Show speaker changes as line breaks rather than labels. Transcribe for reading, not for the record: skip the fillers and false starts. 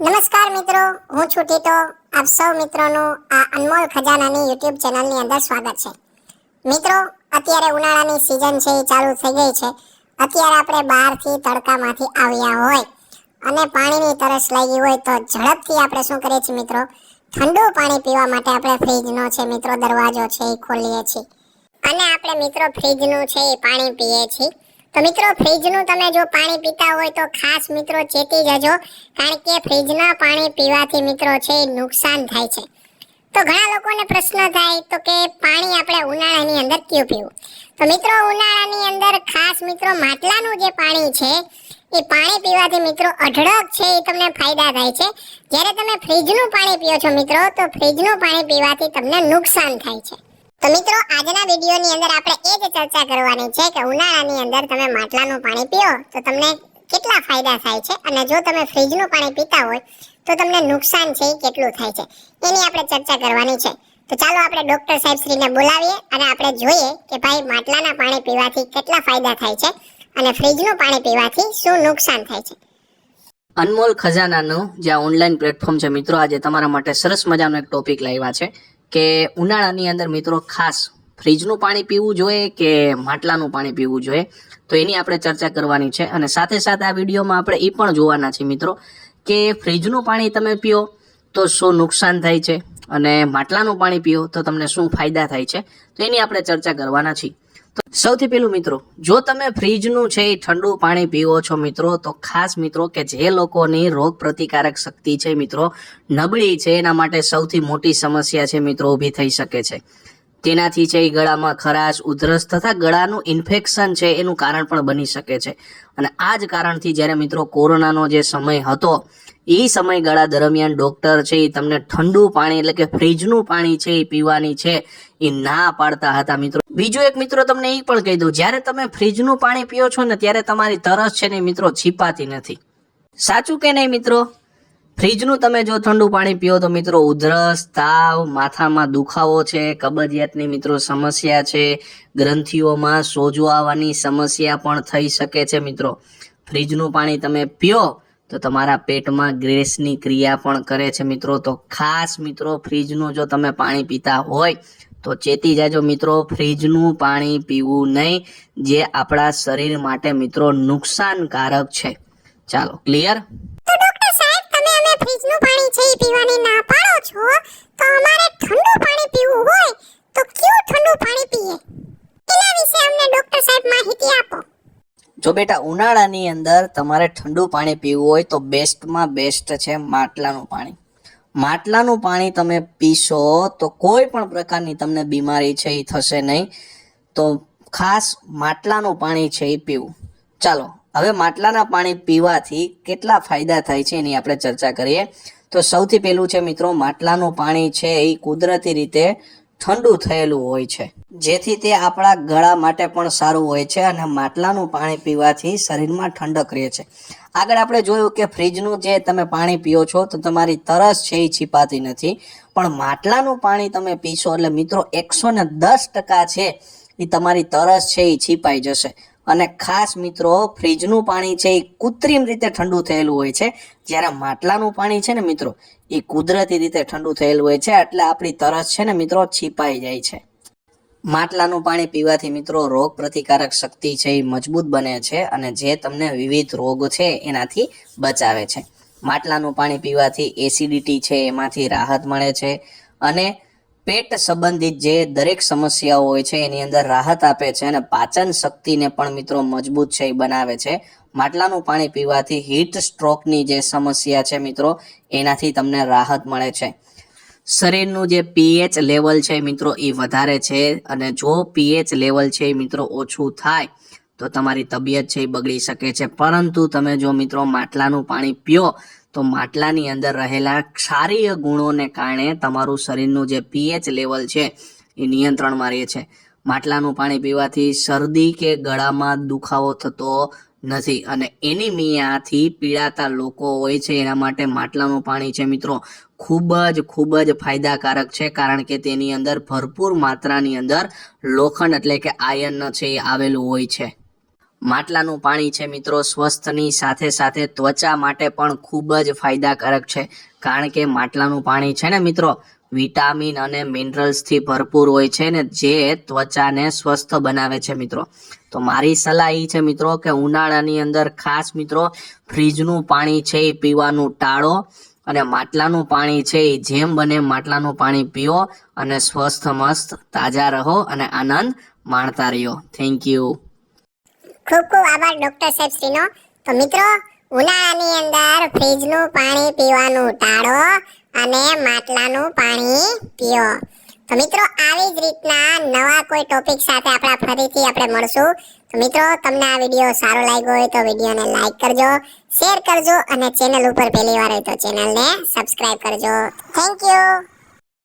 નમસ્કાર મિત્રો, હું છું ટીટો. આપ સૌ મિત્રોનું આ અનમોલ ખજાનાની યુટ્યુબ ચેનલની અંદર સ્વાગત છે. મિત્રો, અત્યારે ઉનાળાની સિઝન છે એ ચાલુ થઈ ગઈ છે. અત્યારે આપણે બહારથી તડકામાંથી આવ્યા હોય અને પાણીની તરસ લાગી હોય તો ઝડપથી આપણે શું કરીએ છીએ મિત્રો, ઠંડુ પાણી પીવા માટે આપણે ફ્રીજનો છે મિત્રો દરવાજો છે એ ખોલીએ છીએ અને આપણે મિત્રો ફ્રીજનું છે એ પાણી પીએ છીએ. તો મિત્રો ફ્રીજનું તમે જો પાણી પીતા હોય તો ખાસ મિત્રો ચેતી જજો, કારણ કે ફ્રીજના પાણી પીવાથી મિત્રો છે એ નુકસાન થાય છે. તો ઘણા લોકોને પ્રશ્ન થાય તો કે પાણી આપણે ઉનાળાની અંદર ક્યું પીવું? તો મિત્રો ઉનાળાની અંદર ખાસ મિત્રો માટલાનું જે પાણી છે એ પાણી પીવાથી મિત્રો અઢળક છે એ તમને ફાયદા થાય છે. જ્યારે તમે ફ્રીજનું પાણી પીઓ છો મિત્રો તો ફ્રીજનું પાણી પીવાથી તમને નુકસાન થાય છે. તો મિત્રો આજના વિડીયોની અંદર આપણે એ જ ચર્ચા કરવાની છે કે ઉનાળાની અંદર તમે માટલાનું પાણી પીઓ તો તમને કેટલા ફાયદા થાય છે અને જો તમે ફ્રીજનું પાણી પીતા હોય તો તમને નુકસાન છે એ કેટલું થાય છે એની આપણે ચર્ચા કરવાની છે. તો ચાલો આપણે ડોક્ટર સાહેબ શ્રીને બોલાવીએ અને આપણે જોઈએ કે ભાઈ માટલાના પાણી પીવાથી કેટલા ફાયદા થાય છે અને ફ્રીજનું પાણી પીવાથી શું નુકસાન થાય છે.
અનમોલ ખજાનાનું જે ઓનલાઈન પ્લેટફોર્મ છે મિત્રો, આજે તમારા માટે સરસ મજાનો એક ટોપિક લાવ્યા છે કે ઉનાળાની અંદર મિત્રો ખાસ ફ્રીજનું પાણી પીવું જોઈએ કે માટલાનું પાણી પીવું જોઈએ, તો એની આપણે ચર્ચા કરવાની છે. અને સાથે સાથે આ વિડીયોમાં આપણે એ પણ જોવાના છે મિત્રો કે ફ્રીજનું પાણી તમે પીઓ તો શું નુકસાન થાય છે અને માટલાનું પાણી પીઓ તો તમને શું ફાયદા થાય છે, તો એની આપણે ચર્ચા કરવાના છીએ. તો સૌથી પહેલું મિત્રો, જો તમે ફ્રીજનું છે એ ઠંડુ પાણી પીવો છો મિત્રો તો ખાસ મિત્રો કે જે લોકોની રોગ પ્રતિકારક શક્તિ છે મિત્રો નબળી છે એના માટે સૌથી મોટી સમસ્યા છે મિત્રો ઊભી થઈ શકે છે. તેનાથી છે એ ગળામાં ખરાશ, ઉધરસ તથા ગળાનું ઇન્ફેક્શન છે એનું કારણ પણ બની શકે છે. અને આ જ કારણથી જ્યારે મિત્રો કોરોનાનો જે સમય હતો એ સમયગાળા દરમિયાન ડોક્ટર છે એ તમને ઠંડુ પાણી એટલે કે ફ્રીજનું પાણી છે એ પીવાની છે એ ના પાડતા હતા મિત્રો. બીજું એક મિત્રો તમને એ પણ કહી દઉં, જ્યારે તમે ફ્રીજનું પાણી પીઓ છો ને ત્યારે તમારી તરસ છે ને મિત્રો છીપાતી નથી. સાચું કે નહીં મિત્રો? ફ્રીજનું તમે જો ઠંડુ પાણી પીઓ તો મિત્રો ઉધરસ, તાવ, માથામાં દુખાવો છે, કબજિયાતની મિત્રો સમસ્યા છે, ગ્રંથિઓમાં સોજો આવવાની સમસ્યા પણ થઈ શકે છે મિત્રો. ફ્રીજનું પાણી તમે પીઓ તો તમારા પેટમાં ગેસની ક્રિયા પણ કરે છે મિત્રો. તો ખાસ મિત્રો ફ્રીજનું જો તમે પાણી પીતા હોય તો ચેતી જાજો મિત્રો, ફ્રીજનું પાણી પીવું નહીં, જે આપણા શરીર માટે મિત્રો નુકસાનકારક છે. ચાલો, ક્લિયર?
તો ડોક્ટર સાહેબ તમે અમે ફ્રીજનું પાણી છે એ પીવાની ના પાડો છો, તો અમારે ઠંડુ પાણી પીવું હોય તો કયું ઠંડુ પાણી પીએ? એના વિશે અમને ડોક્ટર સાહેબ માહિતી આપો.
જો બેટા ઉનાળાની અંદર તમારે ઠંડુ પાણી પીવું હોય તો બેસ્ટમાં બેસ્ટ છે માટલાનું પાણી. માટલાનું પાણી તમે પીશો તો કોઈ પણ પ્રકારની તમને બીમારી છે એ થશે નહીં. તો ખાસ માટલાનું પાણી છે એ પીવું. ચાલો હવે માટલાના પાણી પીવાથી કેટલા ફાયદા થાય છે એની આપણે ચર્ચા કરીએ. તો સૌથી પહેલું છે મિત્રો, માટલાનું પાણી છે એ કુદરતી રીતે ઠંડુ થયેલું હોય છે, જેથી તે આપણા ગળા માટે પણ સારું હોય છે અને માટલાનું પાણી પીવાથી શરીરમાં ઠંડક રહે છે. આગળ આપણે જોયું કે ફ્રીજનું જે તમે પાણી પીઓ છો તો તમારી તરસ છે એ છીપાતી નથી, પણ માટલાનું પાણી તમે પીશો એટલે મિત્રો 110% છે એ તમારી તરસ છે એ છીપાઈ જશે. અને ખાસ મિત્રો ફ્રીજનું પાણી છે એ કૃત્રિમ રીતે ઠંડુ થયેલું હોય છે, જ્યારે માટલાનું પાણી છે ને મિત્રો એ કુદરતી રીતે ઠંડુ થયેલું હોય છે, એટલે આપણી તરસ છે ને મિત્રો છીપાઈ જાય છે. માટલાનું પાણી પીવાથી મિત્રો રોગ પ્રતિકારક શક્તિ છે એ મજબૂત બને છે અને જે તમને વિવિધ રોગ છે એનાથી બચાવે છે. માટલાનું પાણી પીવાથી એસિડિટી છે એમાંથી રાહત મળે છે અને પેટ સંબંધિત જે દરેક સમસ્યાઓ હોય છે એની અંદર રાહત આપે છે અને પાચન શક્તિને પણ મિત્રો મજબૂત છે એ બનાવે છે. માટલાનું પાણી પીવાથી હીટ સ્ટ્રોકની જે સમસ્યા છે મિત્રો એનાથી તમને રાહત મળે છે. શરીરનું જે પીએચ લેવલ છે મિત્રો એ વધારે છે અને જો પીએચ લેવલ છે મિત્રો ઓછું થાય તો તમારી તબિયત છે એ બગડી શકે છે. પરંતુ તમે જો મિત્રો માટલાનું પાણી પીઓ તો માટલાની અંદર રહેલા ક્ષારીય ગુણોને કારણે તમારું શરીરનું જે પીએચ લેવલ છે એ નિયંત્રણમાં રહે છે. માટલાનું પાણી પીવાથી શરદી કે ગળામાં દુખાવો થતો નથી અને એનિમિયાથી પીડાતા લોકો હોય છે એના માટે માટલાનું પાણી છે મિત્રો ખૂબ જ ફાયદાકારક છે, કારણ કે તેની અંદર ભરપૂર માત્રાની અંદર લોખંડ એટલે કે આયર્ન છે એ આવેલું હોય છે. માટલાનું પાણી છે મિત્રો સ્વસ્થની સાથે સાથે ત્વચા માટે પણ ખૂબ જ ફાયદાકારક છે, કારણ કે માટલાનું પાણી છે ને મિત્રો વિટામિન અને મિનરલ્સથી ભરપૂર હોય છે ને, જે ત્વચાને સ્વસ્થ બનાવે છે મિત્રો. તો મારી સલાહ એ છે મિત્રો કે ઉનાળાની અંદર ખાસ મિત્રો ફ્રીજનું પાણી છે એ પીવાનું ટાળો, અને માટલાનું પાણી છે એ જેમ બને માટલાનું પાણી પીઓ અને સ્વસ્થ મસ્ત તાજા રહો અને આનંદ માણતા રહ્યો. Thank you.
ખૂબ ખૂબ આભાર ડોક્ટર સાહેબ શ્રીનો. તો મિત્રો, ઉનાળાની અંદર ફ્રીજનું પાણી પીવાનું ટાળો અને માટલાનું પાણી પીઓ. તો મિત્રો, આવી જ રીતના નવા કોઈ ટોપિક સાથે ફરીથી આપણે મળશું. તો મિત્રો, તમને આ વિડીયો સારો લાગ્યો હોય તો વિડીયોને લાઈક કરજો, શેર કરજો અને ચેનલ ઉપર પહેલી વાર હોય તો ચેનલને સબસ્ક્રાઇબ કરજો. Thank you.